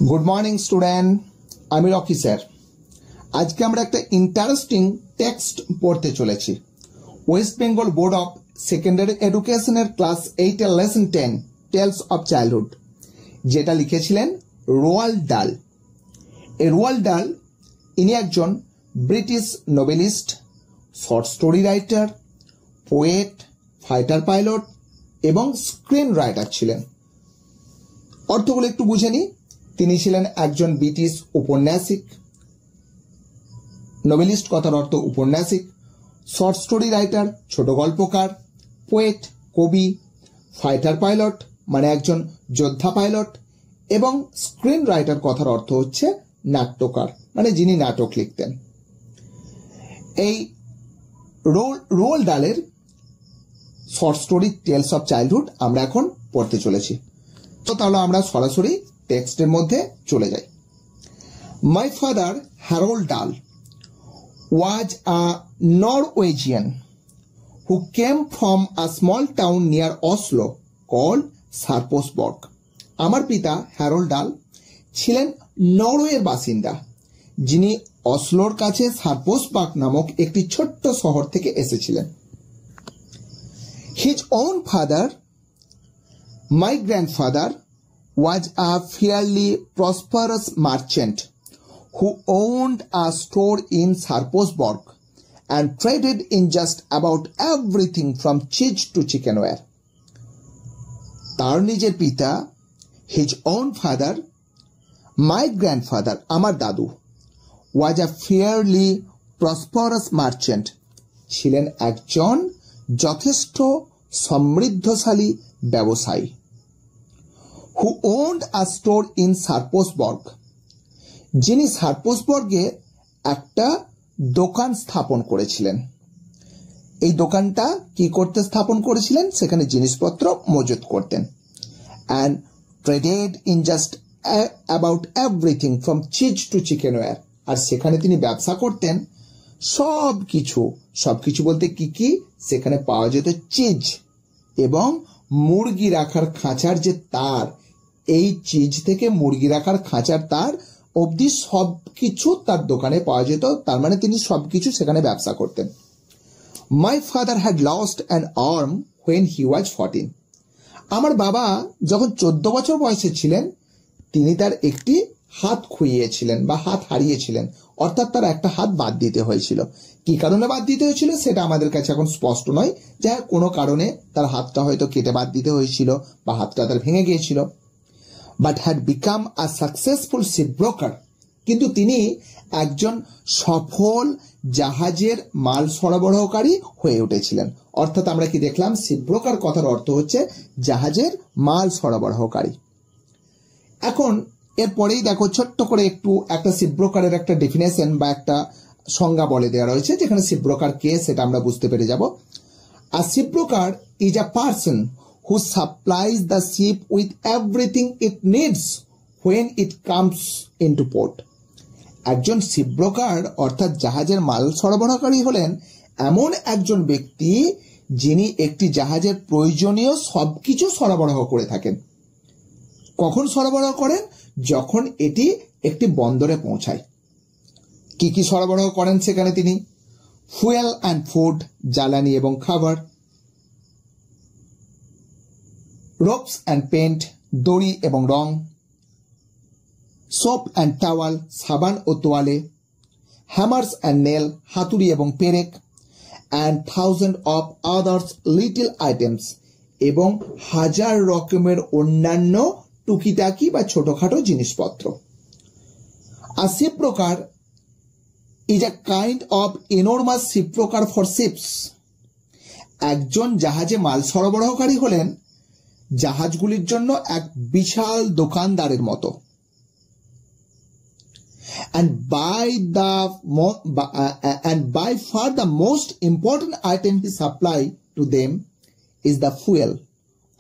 Good morning student, আমি Rocky sir. আজকে আমরা একটা ইন্টারেস্টিং টেক্সট পড়তে চলেছি। West Bengal board of secondary এডুকেশনের ক্লাস 8 এর লেসন 10 টেলস অফ চাইল্ডহুড, যেটা লিখেছিলেন রোয়াল্ড ডাল। এই রোয়াল্ড ডাল ইনি একজন British noblest, short story writer, poet, fighter pilot এবং স্ক্রিন রাইটার ছিলেন। অর্থগুলো একটু বুঝে নিই। তিনি ছিলেন একজন ব্রিটিশ উপন্যাসিক। নোবেলিস্ট কথার অর্থ উপন্যাসিক, শর্ট স্টোরি রাইটার ছোট গল্পকার, পোয়েট কবি, ফাইটার পাইলট মানে একজন যোদ্ধা পাইলট, এবং স্ক্রিন রাইটার কথার অর্থ হচ্ছে নাট্যকার মানে যিনি নাটক লিখতেন। এই রোয়াল্ড ডালের short story tales of childhood আমরা এখন পড়তে চলেছি। তো তাহলে আমরা সরাসরি টেক্সটের মধ্যে চলে যাই। মাই ফাদার হ্যারোল্ড ডাল was a Norwegian who came from a small town near Oslo called Sarpsborg. আমার পিতা হ্যারোল্ড ডাল ছিলেন নরওয়ের বাসিন্দা, যিনি অসলোর কাছে সার্পসবার্গ নামক একটি ছোট্ট শহর থেকে এসেছিলেন। His own father, my grandfather, was a fairly prosperous merchant who owned a store in Sarpsborg and traded in just about everything from cheese to chickenware. তার নিজের পিতা, his own father, my grandfather, আমার দাদু, was a fairly prosperous merchant, ছিলেন একজন যথেষ্ট সমৃদ্ধশালী ব্যবসায়ী, who owned a store in Sarpsborg, যিনি সার্পসবর্গে একটা দোকান স্থাপন করেছিলেন। এই দোকানটা কি করতে স্থাপন করেছিলেন? সেখানে জিনিসপত্র মজুত করতেন। And traded in just about everything from cheese to chinaware, আর সেখানে তিনি ব্যবসা করতেন সবকিছু বলতে কি সেখানে পাওয়া যেত চিজ এবং মুরগি রাখার খাঁচার যে তার, এই চিজ থেকে মুরগি রাখার খাঁচার তার অবধি সবকিছু তার দোকানে পাওয়া যেত। তার মানে তিনি সবকিছু সেখানে ব্যবসা করতেন। My father had lost an arm when he was 14. আমার বাবা যখন 14 বছর বয়সে ছিলেন, তিনি তার একটি হাত খুইয়েছিলেন বা হাত হারিয়েছিলেন, অর্থাৎ তার একটা হাত বাদ দিতে হয়েছিল। কি কারণে বাদ দিতে হয়েছিল সেটা আমাদের কাছে এখন স্পষ্ট নয়, যে কোনো কারণে তার হাতটা হয়তো কেটে বাদ দিতে হয়েছিল বা হাতটা তার ভেঙে গিয়েছিল। But had become a successful shipbroker, কিন্তু তিনি একজন সফল জাহাজের মাল সরবরাহকারী হয়ে উঠেছিলেন। অর্থাৎ আমরা কি দেখলাম? শিপব্রোকার কথার অর্থ হচ্ছে জাহাজের মাল সরবরাহকারী। এখন এরপরেই দেখো ছোট্ট করে একটা শিপব্রোকারের একটা ডেফিনেশন বা একটা সংজ্ঞা বলে দেওয়া রয়েছে, যেখানে শিপব্রোকার কে সেটা আমরা বুঝতে পেরে যাব। A shipbroker is a person who supplies the ship with everything it needs when it comes into port. একজন শিপব্রোকার অর্থাৎ জাহাজের মাল সরবরাহকারী হলেন এমন একজন ব্যক্তি যিনি একটি জাহাজের প্রয়োজনীয় সবকিছু সরবরাহ করে থাকেন। কখন সরবরাহ করেন? যখন এটি একটি বন্দরে পৌঁছায়। কি সরবরাহ করেন সেখানে তিনি? ফুয়েল অ্যান্ড ফুড, জ্বালানি এবং খাবার, রোপস অ্যান্ড পেন্ট, দড়ি এবং রং, সোপ অ্যান্ড টাওয়াল, সাবান ও তোয়ালে, হ্যামার্স অ্যান্ড নেল, হাতুড়ি এবং পেরেক, and thousand of others little items, এবং হাজার রকমের অন্যান্য টুকিটাকি বা ছোটখাটো জিনিসপত্র। A shipbroker is a kind of enormous shipbroker for ships. একজন জাহাজে মাল সরবরাহকারী হলেন জাহাজগুলির জন্য এক বিশাল দোকানদারের মতো। And by far the most important item he supplied to them is the fuel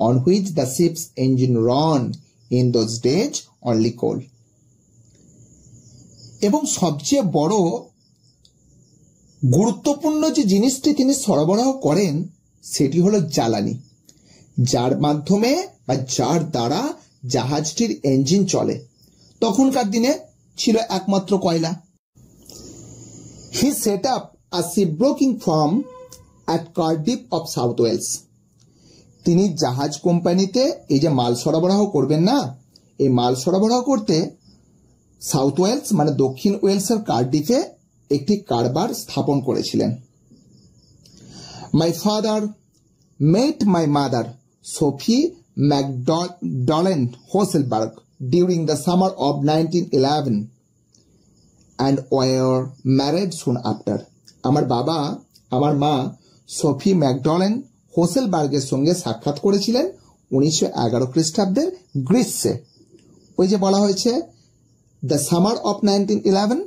on which the ship's engine ran. In those days only coal. এবং সবচেয়ে বড় গুরুত্বপূর্ণ যে জিনিসটি তিনি সরবরাহ করেন সেটি হলো জ্বালানি, যার মাধ্যমে বা যার দ্বারা জাহাজটির ইঞ্জিন চলে। তখনকার দিনে ছিল একমাত্র কয়লা। He set up a ship broking firm at Cardiff of South Wales. তিনি জাহাজ কোম্পানিতে এই যে মাল সরবরাহ করবেন না, এই মাল সরবরাহ করতে সাউথ ওয়েলস মানে দক্ষিণ ওয়েলসের কার্ডিফে একটি কারবার স্থাপন করেছিলেন। My father met my mother Sophie Magdalene Hesselberg during the summer of 1911 and were married soon after. আমার বাবা আমার মা সোফি ম্যাকডলেন হোসেলবার্গের সঙ্গে সাক্ষাৎ করেছিলেন 1911 খ্রিস্টাব্দের গ্রীষ্মে। ওই যে বলা হয়েছে the summer of 1911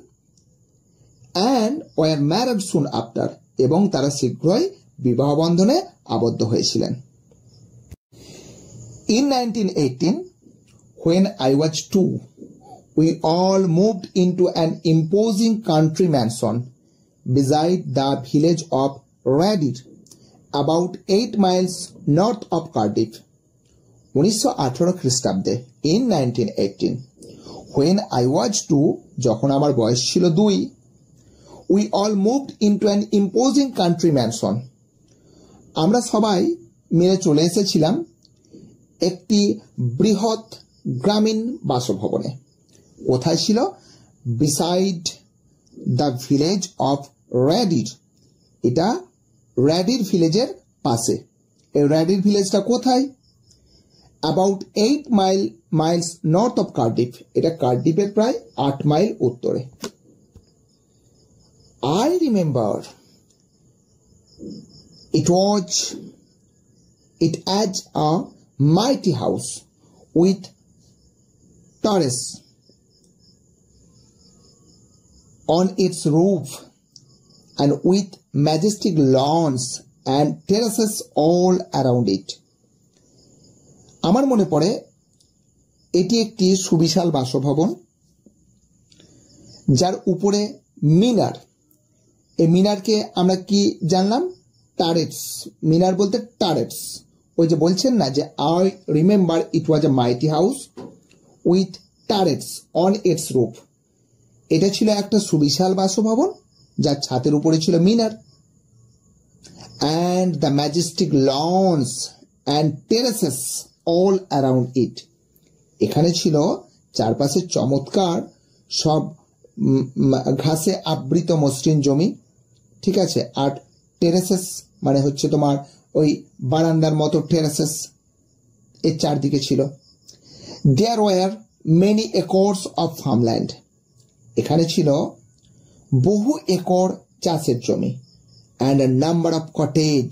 and were married soon after, এবং তারা শীঘ্রই বিবাহ বন্ধনে আবদ্ধ হয়েছিলেন। In 1918, when I was 2, we all moved into an imposing country mansion beside the village of Reading, about 8 miles north of Cardiff. 1918 খ্রিস্টাব্দে in 1918, when I was 2, যখন আমার বয়স ছিল 2, we all moved into an imposing country mansion. আমরা সবাই মিলে চলে এসেছিলাম একটি বৃহৎ গ্রামীণ বাসভবনে। কোথায় ছিল? Beside the village of Radyr. এটা র্যাডির ভিলেজের পাশে। এই র্যাডির ভিলেজটা কোথায়? About 8 miles north of Cardiff. এটা কার্ডিফের প্রায় 8 মাইল উত্তরে। I remember it as a mighty house with terrace on its roof and with majestic lawns and terraces all around it. আমার মনে পড়ে এটি একটি সুবিশাল বাসভবন যার উপরে মিনার। এই মিনারকে আমরা কি জানলাম? টারেটস। মিনার বলতে টারেটস। ওই যে বলছেন না যে I remember it was a mighty house with turrets on its roof. এটা ছিল একটা সুবিশাল বাসভবন যার ছাদের উপরে ছিল মিনার। And the majestic lawns and terraces all around it. এখানে ছিল চারপাশে চমৎকার সব ঘাসে আবৃত মসৃণ জমি, ঠিক আছে। আর টেরেসেস মানে হচ্ছে তোমার ওই বারান্দার মতো টেরেসেস এর চারদিকে ছিল। There were many acres of farmland. এখানে ছিল বহু একর চাষের জমি। And a number of cottage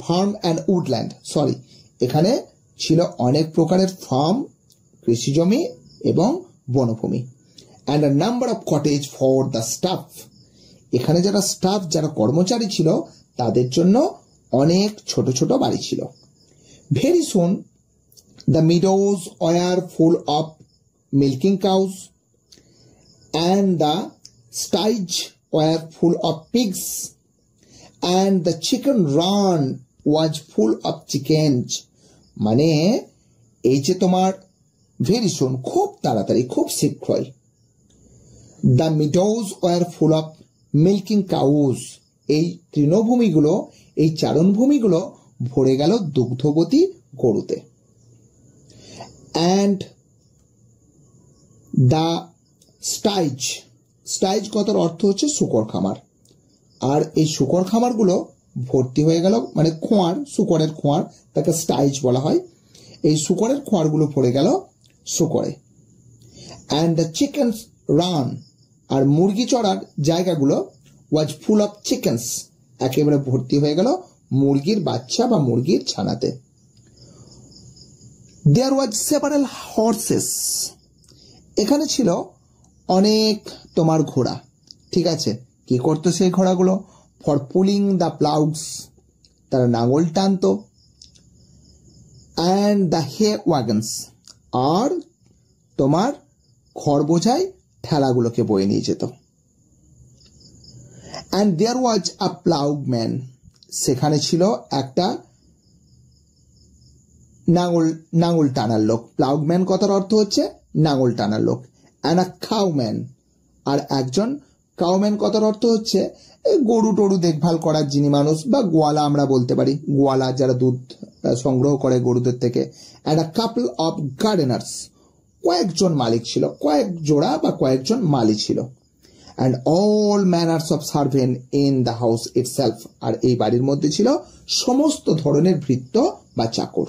farm and woodland. Sorry, এখানে ছিল অনেক প্রকারের ফার্ম কৃষি জমি এবং বনভূমি। And a number of cottage for the staff. এখানে যারা স্টাফ যারা কর্মচারী ছিল তাদের জন্য অনেক ছোট ছোট বাড়ি ছিল। Very soon the meadows were full of milking cows and the styes were full of pigs and the chicken run was full of chickens. মানে এই যে তোমার ভেরি সুন খুব তাড়াতাড়ি খুব শীঘ্রই, the meadows were full of milking cows, এই তৃণভূমিগুলো এই চারণভূমিগুলো ভরে গেল দুগ্ধবতী গরুতে। অ্যান্ড দ্য স্টাইজ, স্টাইজ কথার অর্থ হচ্ছে শূকর খামার। আর এই শূকর খামারগুলো ভর্তি হয়ে গেল, মানে খোঁয়ার, শূকরের খোঁয়ার, তাকে স্টাইজ বলা হয়। এই শূকরের খোঁয়ারগুলো ভরে গেল শূকরে। অ্যান্ড দ্য চিকেন্স রান, আর মুরগি চড়ার জায়গাগুলো ওয়াজ ফুল অফ চিকেন্স, একেবারে ভর্তি হয়ে গেল মুরগির বাচ্চা বা মুরগির ছানাতে। দেয়ার ওয়াজ সেভারাল হর্সেস, এখানে ছিল অনেক তোমার ঘোড়া, ঠিক আছে। কি করতো সেই ঘোড়াগুলো? ফর পুলিং দ্য প্লাউস, তারা নাঙল টানতো। অ্যান্ড দ্য হে ওয়াগনস, আর তোমার খড় বোঝাই ঠেলাগুলোকে বয়ে নিয়ে যেত। অ্যান্ড দেয়ার ওয়াজ আ প্লাউম্যান, সেখানে ছিল একটা নাঙল টানার লোক। প্লাউম্যান কথার অর্থ হচ্ছে নাঙল টানার লোক, অ্যান্ড আ কাউম্যান, আর একজন কাউম্যান কথার অর্থ হচ্ছে গরু টরু দেখভাল করার যিনি মানুষ, বা গোয়ালা আমরা বলতে পারি, গোয়ালা যারা দুধ সংগ্রহ করে গরুদের থেকে। অ্যান্ড আ কাপল অফ গার্ডেনার্স, কয়েকজন মালিক ছিল, কয়েক জোড়া বা কয়েকজন মালি ছিল। And all manners of servant in the house itself, আর এই বাড়ির মধ্যে ছিল সমস্ত ধরনের ভৃত্য বা চাকর।